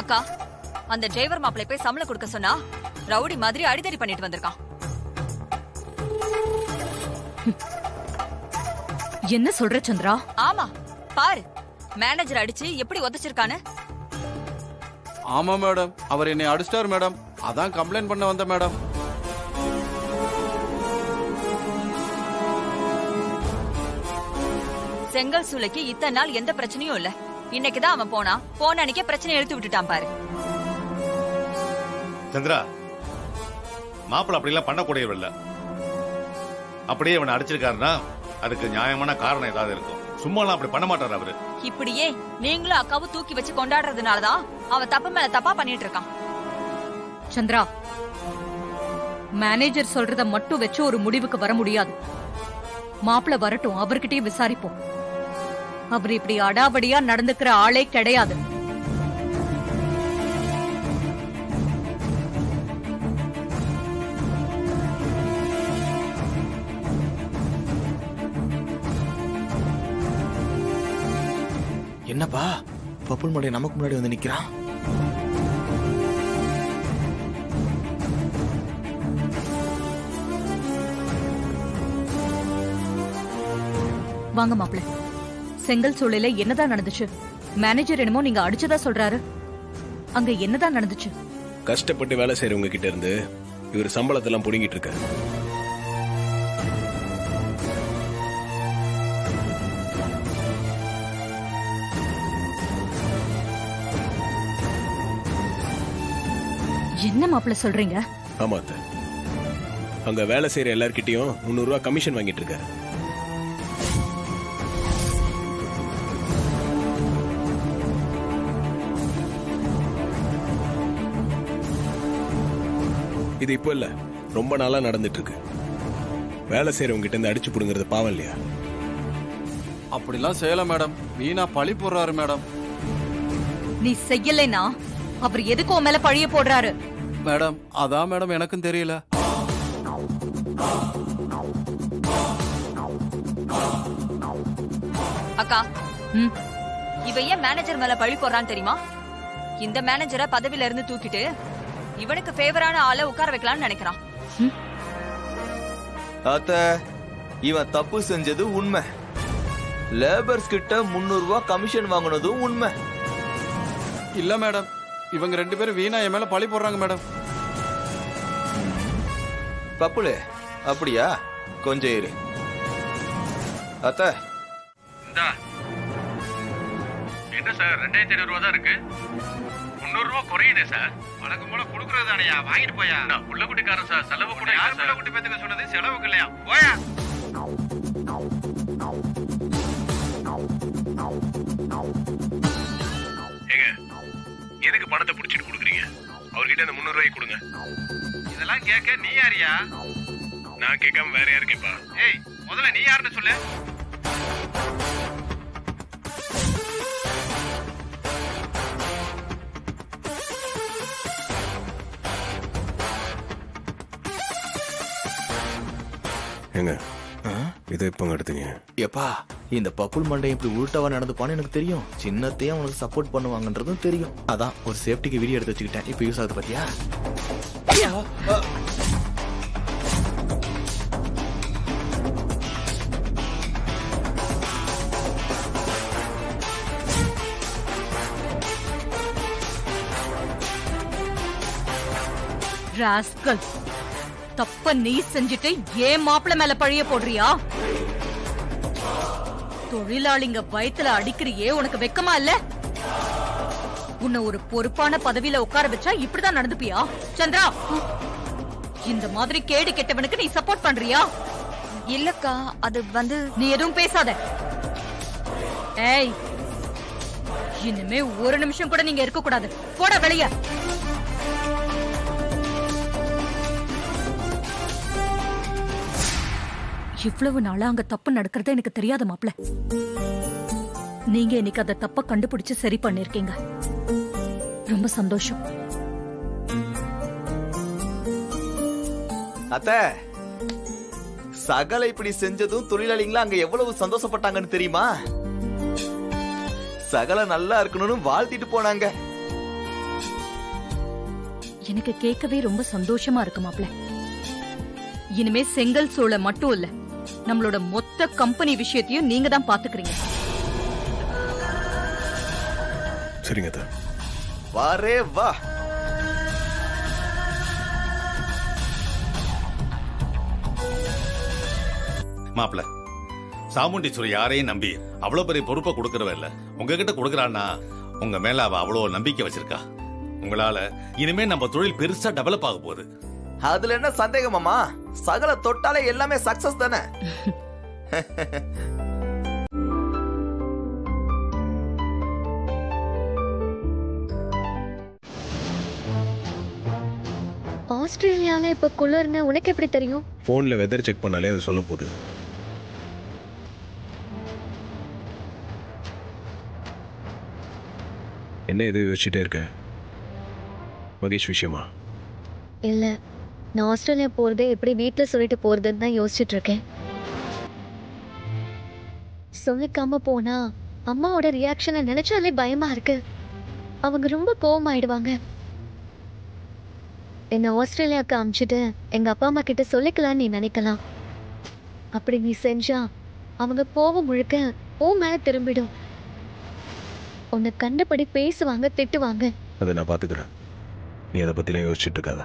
அக்கா, அந்த டிரைவர் மாப்பிள்ளை போய் சம்பளம் கொடுக்க சொன்னா ரவுடி மாதிரி அடிதடி பண்ணிட்டு வந்திருக்கான். என்ன சொல்ற சந்திரா? ஆமா, பாரு மேனேஜர் அடிச்சு எப்படி உதச்சிருக்கானு. ஆமா மேடம், அவர் என்னை அடிச்சிட்டாரு மேடம். அதான் கம்ப்ளைண்ட் பண்ண வந்த மேடம். செங்கல் சூளைக்கு இத்தனை நாள் எந்த பிரச்சனையும் இல்ல. இன்னைக்குதான் அவன் போன அன்னைக்கே பிரச்சனை எழுத்து விட்டுட்டான் பாரு. சந்திரா, மாப்பிள்ள அப்படி எல்லாம் பண்ணக்கூடியவர் இல்ல. அப்படியே இவனை அடிச்சிருக்காருன்னா அதுக்கு நியாயமான காரணம் ஏதாவது இருக்கும். சும்மாலாம் அப்படி பண்ண மாட்டாரு அவரு. இப்படியே நீங்களும் அக்காவும் தூக்கி வச்சு கொண்டாடுறதுனாலதான் அவன் தப்பு மேல தப்பா பண்ணிட்டு இருக்கான். சந்திரா, மேனேஜர் சொல்றத மட்டும் வச்சு ஒரு முடிவுக்கு வர முடியாது. மாப்பிள்ள வரட்டும், அவர்கிட்டயே விசாரிப்போம். அவர் இப்படி அடாவடியா நடந்துக்கிற ஆளே கிடையாது. என்னப்பா பப்புல் மடை நமக்கு முன்னாடி வந்து நிக்கிறான்? வாங்க மாப்பிள்ள, செங்கல் சூளையில என்னதான் நடந்துச்சு? மேனேஜர் என்னமோ நீங்க அடிச்சதா சொல்றாரு. அங்க என்னதான் நடந்துச்சு? கஷ்டப்பட்டு வேலை செய்யறவங்க கிட்ட இருந்து இவர் சம்பளத்தெல்லாம் புடுங்கிட்டு இருக்காரு. என்ன மாப்பிள்ள சொல்றீங்க? ஆமா அத்தை, அங்க வேலை செய்யற எல்லார்கிட்டயும் 300 ரூபாய் கமிஷன் வாங்கிட்டு இருக்காரு. இது இப்போ இல்ல, ரொம்ப நாளா நடந்துட்டு இருக்கு. வேலை செய்யறவங்க கிட்ட இருந்து அடிச்சு புடுங்கிறது பாவம் இல்லையா? அப்படிலாம் செய்யல மேடம், வீணா பழி போடுறாரு மேடம். நீ செய்யலைனா அவர் எதுக்கு உன் மேல பழிய போடுறாரு? மேடம் அதான் மேடம் எனக்கும் தெரியல. அக்கா, இவ ஏன் மேனேஜர் மேல பழி போடுறான்னு தெரியுமா? இந்த மேனேஜரை பதவியில இருந்து தூக்கிட்டு இவனுக்கு ஃபேவரான ஆளை உட்கார வைக்கலாம்னு நினைக்கிறான். அத்த, இவன் தப்பு செஞ்சது உண்மை. லேபர்ஸ் கிட்ட 300 ரூபாய் கமிஷன் வாங்கினதும் உண்மை. இல்ல மேடம், இவங்க 2 பேரும் வீணா என் மேல பழி போடுறாங்க மேடம். பப்புலே, அப்படியா? கொஞ்சம் இரு. அத்த, என்ன சார் 2500 ரூபா தான் இருக்கு. 300 ரூபா குறையுதே சார். வழக்கம் போல குடுக்கறது தானையா, வாங்கிட்டு போயா. உள்ள குட்டிக்காரன் சார், செலவு கூட யார் உள்ள குட்டி பேத்துக்கு சொன்னது செலவுக்கு இல்லையா? போயா. ஏங்க, எதுக்கு பணத்தை புடிச்சிட்டு குடுக்குறீங்க? அவர்கிட்ட அந்த 300 ரூபாய் கொடுங்க. இதெல்லாம் கேட்க நீ யாரியா? நான் கேட்காம வேற யாரு கேப்பா? ஏய், முதல்ல நீ யாருன்னு சொல்லு. ஏங்க, இதை இப்ப எடுத்தீங்க? எப்பா, இந்த பப்புல் மண்டை இப்படி உள்டாவா நடந்துப்பான்னு எனக்கு தெரியும். சின்னத்தையும் அவனுக்கு சப்போர்ட் பண்ணுவாங்கன்றதும் தெரியும். அதான் ஒரு சேஃப்டிக்கு வீடியோ எடுத்து வச்சுக்கிட்டேன். இப்ப யூஸ் ஆகுது பாத்தியா? ராஸ்கல், தப்ப நீ செஞ்சுட்டு ஏன் மாப்பிள்ள மேல பழிய போடுறியா? தொழிலாளிங்க வயித்துல அடிக்கிறியே, உனக்கு வெக்கமா இல்ல? உன்னை ஒரு பொறுப்பான பதவியில உட்கார வச்சா இப்படிதான் நடந்துப்பியா? சந்திரா, இந்த மாதிரி கேடு கெட்டவனுக்கு நீ சப்போர்ட் பண்றியா? இல்லக்கா, அது வந்து நீ எதுவும் பேசாத. ஏய், இனிமே ஒரு நிமிஷம் கூட நீங்க இருக்க கூடாது. போட வெளிய. இவ்வளவு நாளா அங்க தப்பு நடக்கிறது எனக்கு தெரியாத மாப்ள. நீங்க இன்னைக்கு அந்த தப்ப கண்டுபிடிச்சு சரி பண்ணிருக்கீங்க. ரொம்ப சந்தோஷம். அத்த, சகல இப்படி செஞ்சதும் தொழிலாளிங்களா அங்க எவ்வளவு சந்தோஷப்பட்டாங்கன்னு தெரியுமா? சகல நல்லா இருக்கணும்னு வாழ்த்திட்டு போனாங்க. எனக்கு கேட்கவே ரொம்ப சந்தோஷமா இருக்கு மாப்ள. இனிமே செங்கல் சோள மட்டும் இல்ல, நம்மளோட மொத்த கம்பெனி விஷயத்தையும் நீங்க தான் பாத்துக்கிறீங்க. சரிங்க அத்தை. வாரே வா. மாப்பிள, சாமுண்டீஸ்வரி யாரையும் நம்பி அவ்வளவு பெரிய பொறுப்பை கொடுக்கறவ இல்ல. உங்ககிட்ட கொடுக்கறான்னா உங்க மேல அவ அவ்வளவு நம்பிக்கை வச்சிருக்கா. உங்களால இனிமே நம்ம தொழில் பெருசா டெவலப் ஆக போகுது. அதுல என்ன சந்தேகம் மாமா? சகல தொட்டாலே எல்லாமே சக்சஸ் தானே. ஆஸ்திரேலியால இப்ப குளிர்னு உனக்கு எப்படி தெரியும்? போன்ல வெதர் செக் பண்ணாலே அது சொல்ல போகுது. என்ன இது யோசிச்சுட்டே இருக்க? மகேஷ் விஷயமா? இல்ல, நான் ஆஸ்திரேலியா போறதே எப்படி வீட்டுல சொல்லிட்டு போறதுன்னு தான் யோசிச்சுட்டு இருக்கேன். சொல்லிக்காம போனா அம்மாவோட ரியாக்ஷனை நினைச்சாலே பயமா இருக்கு. அவங்க ரொம்ப கோவமாயிடுவாங்க. என்ன ஆஸ்திரேலியாவுக்கு அனுப்பிச்சிட்டு எங்க அப்பா அம்மா கிட்ட சொல்லிக்கலான்னு நீ நினைக்கலாம். அப்படி நீ செஞ்சா அவங்க கோவம் முழுக்க உன் மேல திரும்பிடும். உன்னை கண்டபடி பேசுவாங்க, திட்டுவாங்க. அதை நான் பாத்துக்கிறேன். நீ அதை பத்திலாம் யோசிச்சுட்டு இருக்காத.